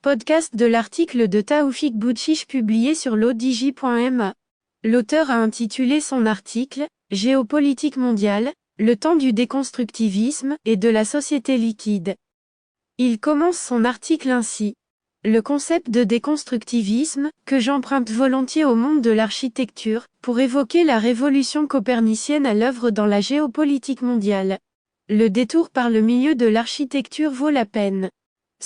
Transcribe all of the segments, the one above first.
Podcast de l'article de Taoufik Boutchiche publié sur l'odj.ma. L'auteur a intitulé son article « Géopolitique mondiale, le temps du déconstructivisme et de la société liquide ». Il commence son article ainsi. Le concept de déconstructivisme, que j'emprunte volontiers au monde de l'architecture, pour évoquer la révolution copernicienne à l'œuvre dans la géopolitique mondiale. Le détour par le milieu de l'architecture vaut la peine.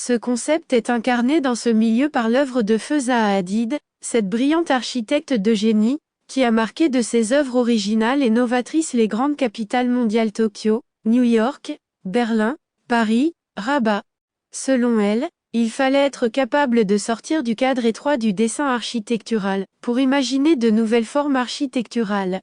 Ce concept est incarné dans ce milieu par l'œuvre de feu Zaha Hadid, cette brillante architecte de génie, qui a marqué de ses œuvres originales et novatrices les grandes capitales mondiales Tokyo, New York, Berlin, Paris, Rabat. Selon elle, il fallait être capable de sortir du cadre étroit du dessin architectural, pour imaginer de nouvelles formes architecturales.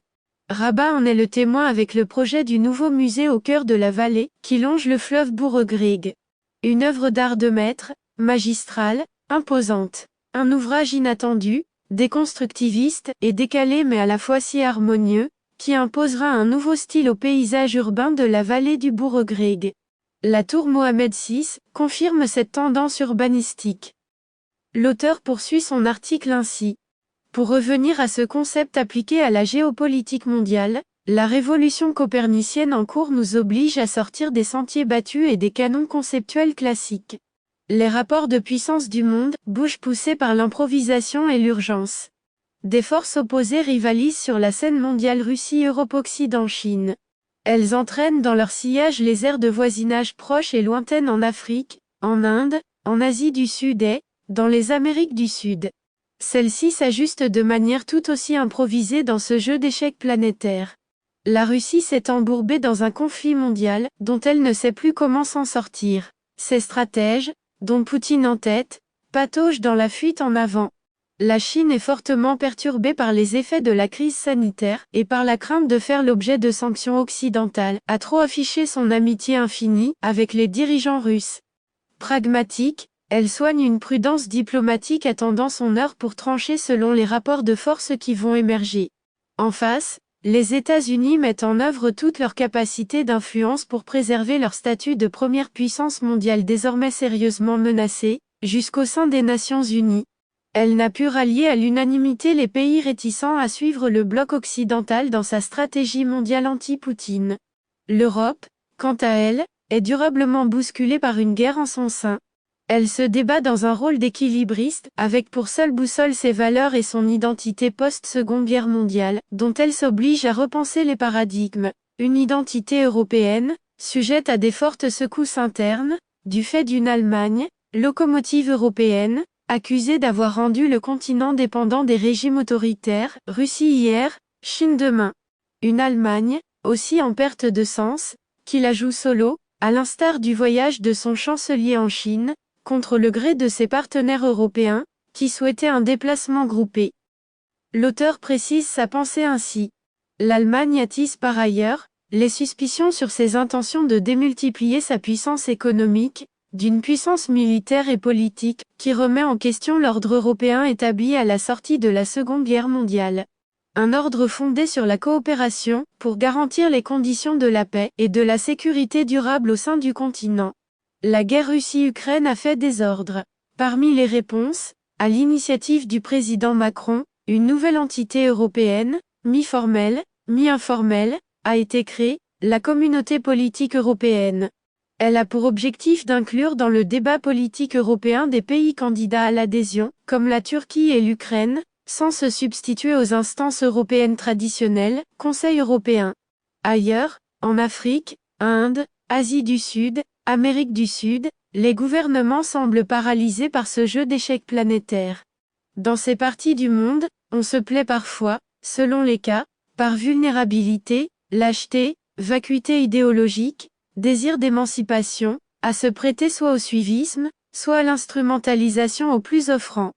Rabat en est le témoin avec le projet du nouveau musée au cœur de la vallée, qui longe le fleuve Bourg-Greg. Une œuvre d'art de maître, magistrale, imposante. Un ouvrage inattendu, déconstructiviste et décalé mais à la fois si harmonieux, qui imposera un nouveau style au paysage urbain de la vallée du Bourg-Greg. La tour Mohamed VI confirme cette tendance urbanistique. L'auteur poursuit son article ainsi. Pour revenir à ce concept appliqué à la géopolitique mondiale, la révolution copernicienne en cours nous oblige à sortir des sentiers battus et des canons conceptuels classiques. Les rapports de puissance du monde bougent poussés par l'improvisation et l'urgence. Des forces opposées rivalisent sur la scène mondiale Russie-Europe-Occident-Chine. Elles entraînent dans leur sillage les aires de voisinage proches et lointaines en Afrique, en Inde, en Asie du Sud et, dans les Amériques du Sud. Celles-ci s'ajustent de manière tout aussi improvisée dans ce jeu d'échecs planétaire. La Russie s'est embourbée dans un conflit mondial, dont elle ne sait plus comment s'en sortir. Ses stratèges, dont Poutine en tête, pataugent dans la fuite en avant. La Chine est fortement perturbée par les effets de la crise sanitaire, et par la crainte de faire l'objet de sanctions occidentales, a trop affiché son amitié infinie, avec les dirigeants russes. Pragmatique, elle soigne une prudence diplomatique attendant son heure pour trancher selon les rapports de force qui vont émerger. En face, les États-Unis mettent en œuvre toute leur capacité d'influence pour préserver leur statut de première puissance mondiale désormais sérieusement menacée, jusqu'au sein des Nations Unies. Elle n'a pu rallier à l'unanimité les pays réticents à suivre le bloc occidental dans sa stratégie mondiale anti-Poutine. L'Europe, quant à elle, est durablement bousculée par une guerre en son sein. Elle se débat dans un rôle d'équilibriste, avec pour seule boussole ses valeurs et son identité post-Seconde Guerre mondiale, dont elle s'oblige à repenser les paradigmes. Une identité européenne, sujette à des fortes secousses internes, du fait d'une Allemagne, locomotive européenne, accusée d'avoir rendu le continent dépendant des régimes autoritaires, Russie hier, Chine demain. Une Allemagne, aussi en perte de sens, qui la joue solo, à l'instar du voyage de son chancelier en Chine, contre le gré de ses partenaires européens, qui souhaitaient un déplacement groupé. L'auteur précise sa pensée ainsi. L'Allemagne attise par ailleurs les suspicions sur ses intentions de démultiplier sa puissance économique, d'une puissance militaire et politique, qui remet en question l'ordre européen établi à la sortie de la Seconde Guerre mondiale. Un ordre fondé sur la coopération, pour garantir les conditions de la paix et de la sécurité durable au sein du continent. La guerre Russie-Ukraine a fait désordre. Parmi les réponses, à l'initiative du président Macron, une nouvelle entité européenne, mi-formelle, mi-informelle, a été créée, la Communauté politique européenne. Elle a pour objectif d'inclure dans le débat politique européen des pays candidats à l'adhésion, comme la Turquie et l'Ukraine, sans se substituer aux instances européennes traditionnelles, Conseil européen. Ailleurs, en Afrique, Inde, Asie du Sud, Amérique du Sud, les gouvernements semblent paralysés par ce jeu d'échecs planétaire. Dans ces parties du monde, on se plaît parfois, selon les cas, par vulnérabilité, lâcheté, vacuité idéologique, désir d'émancipation, à se prêter soit au suivisme, soit à l'instrumentalisation au plus offrant.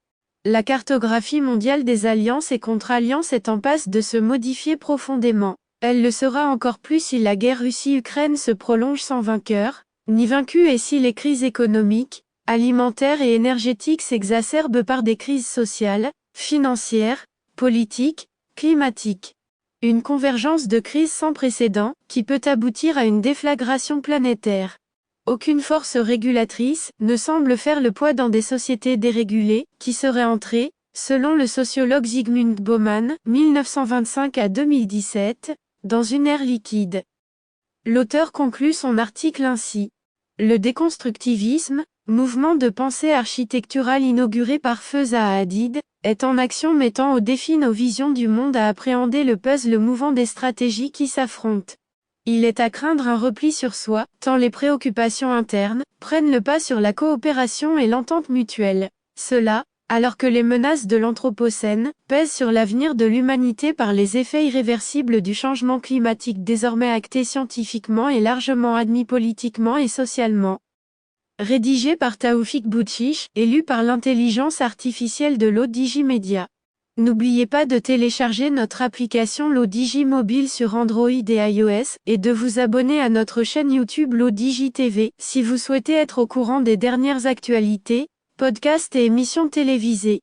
La cartographie mondiale des alliances et contre-alliances est en passe de se modifier profondément. Elle le sera encore plus si la guerre Russie-Ukraine se prolonge sans vainqueur, ni vaincu et si les crises économiques, alimentaires et énergétiques s'exacerbent par des crises sociales, financières, politiques, climatiques. Une convergence de crises sans précédent, qui peut aboutir à une déflagration planétaire. Aucune force régulatrice ne semble faire le poids dans des sociétés dérégulées, qui seraient entrées, selon le sociologue Zygmunt Bauman, 1925 à 2017, dans une ère liquide. L'auteur conclut son article ainsi. Le déconstructivisme, mouvement de pensée architecturale inauguré par Feu Zaha Hadid, est en action mettant au défi nos visions du monde à appréhender le puzzle mouvant des stratégies qui s'affrontent. Il est à craindre un repli sur soi, tant les préoccupations internes prennent le pas sur la coopération et l'entente mutuelle. Cela, alors que les menaces de l'Anthropocène pèsent sur l'avenir de l'humanité par les effets irréversibles du changement climatique désormais acté scientifiquement et largement admis politiquement et socialement. Rédigé par Taoufik Boutchiche et lu par l'intelligence artificielle de l'Odigi Media. N'oubliez pas de télécharger notre application l'Odigi Mobile sur Android et iOS, et de vous abonner à notre chaîne YouTube l'Odigi TV, si vous souhaitez être au courant des dernières actualités, podcasts et émissions télévisées.